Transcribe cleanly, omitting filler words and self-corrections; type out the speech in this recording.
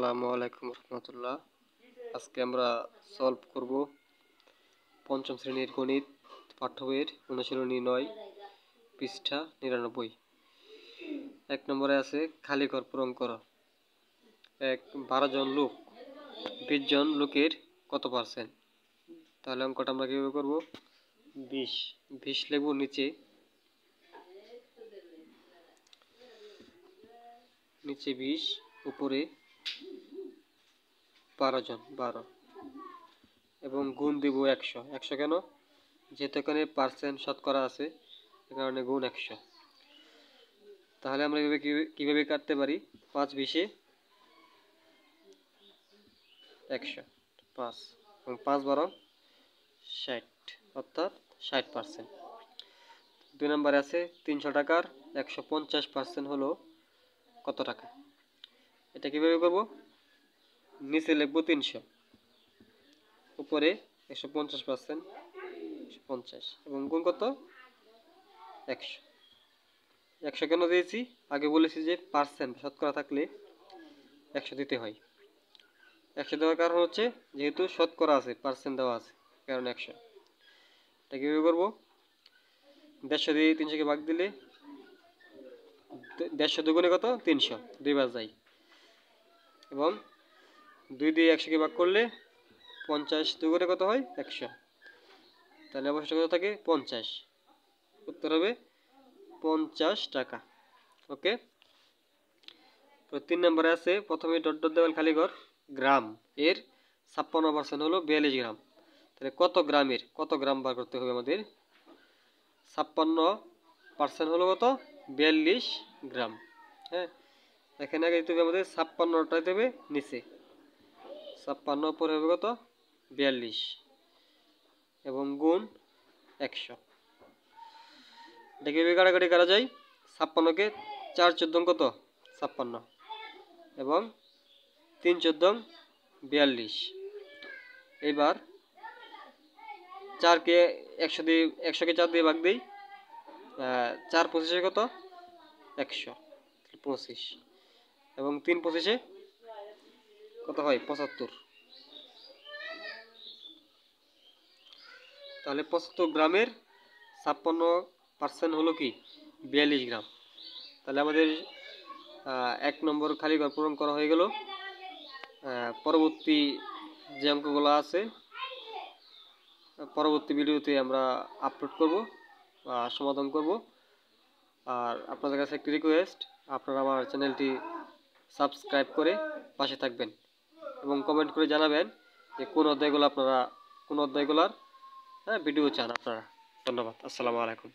আসসালামু আলাইকুম রহমতুল্লাহ। আজকে আমরা সলভ করব পঞ্চম শ্রেণীর গণিত পাঠ্য বইয়ের অনুশীলনী 9 পৃষ্ঠা 99। 1 নম্বরে আছে খালি ঘর পূরণ করো। 12 জন লোক 20 জন লোকের কত পার্সেন্ট? তাহলে অঙ্কটা আমরা কিভাবে করব? 20 লিখব নিচে 20 উপরে 12 জন 12 এবং গুণ দিব 100 কেন? যেহেতু এখানে পার্সেন্ট শতকরা আছে এ কারণে গুণ 100। তাহলে আমরা কিভাবে কাটতে পারি? 5 20 100 5 এবং 5 12 60 অর্থাৎ 60%। 2 নম্বরে আছে 300 টাকার 150% হলো কত টাকা? এটা কিভাবে করব? নিচে লিখব 300 উপরে 150% 150 এবং গুণ কত? 100 কেন দিয়েছি? আগে বলেছি যে পার্সেন্ট শতকরা থাকলে 100 দিতে হয়। 100 দেওয়ার কারণ হচ্ছে যেহেতু শতকরা আছে পার্সেন্ট দেওয়া আছে কারণ 100। এটা কিভাবে করব? 150 দিয়ে 300কে ভাগ দিলে 150 দুগুণে কত? 300 দুইবার যায় এবং 2 দিয়ে 100কে ভাগ করলে 50 দুগুণে কত হয়? 100। তাহলে অবশিষ্ট কত থাকে? 50। উত্তর হবে 50 টাকা। ওকে। 3 নম্বরে আছে প্রথমে ডট ডট দেওয়াল খালি ঘর গ্রাম এর 56% হলো 42 গ্রাম। তাহলে কত গ্রাম বার করতে হবে আমাদের? 56% হলো কত? 42 গ্রাম। হ্যাঁ, এখানে আগে দিতে হবে আমাদের 56টা দিতে হবে নিচে 56 পরে হবে কত? 42 এবং গুণ 100। এটা কিভাবে কাটাকাটি করা যায়? 56কে 4 14 কত? 56 এবং 3 14 42। এবার 4কে 100কে 4 দিয়ে ভাগ দেই, 4 25 কত? 100 25 এবং 3 25 কত হয়? 75। তাহলে 75 গ্রামের 56% হলো কি? 42 গ্রাম। তাহলে আমাদের 1 নম্বর খালি ঘর পূরণ করা হয়ে গেল। পরবর্তী যে অঙ্কগুলো আছে পরবর্তী ভিডিওতে আমরা আপলোড করব বা সমাধান করব। আর আপনাদের কাছে একটি রিকোয়েস্ট, আপনারা আমার চ্যানেলটি সাবস্ক্রাইব করে পাশে থাকবেন এবং কমেন্ট করে জানাবেন যে কোন অধ্যায়গুলোর ভিডিও চান আপনারা। ধন্যবাদ। আসসালামু আলাইকুম।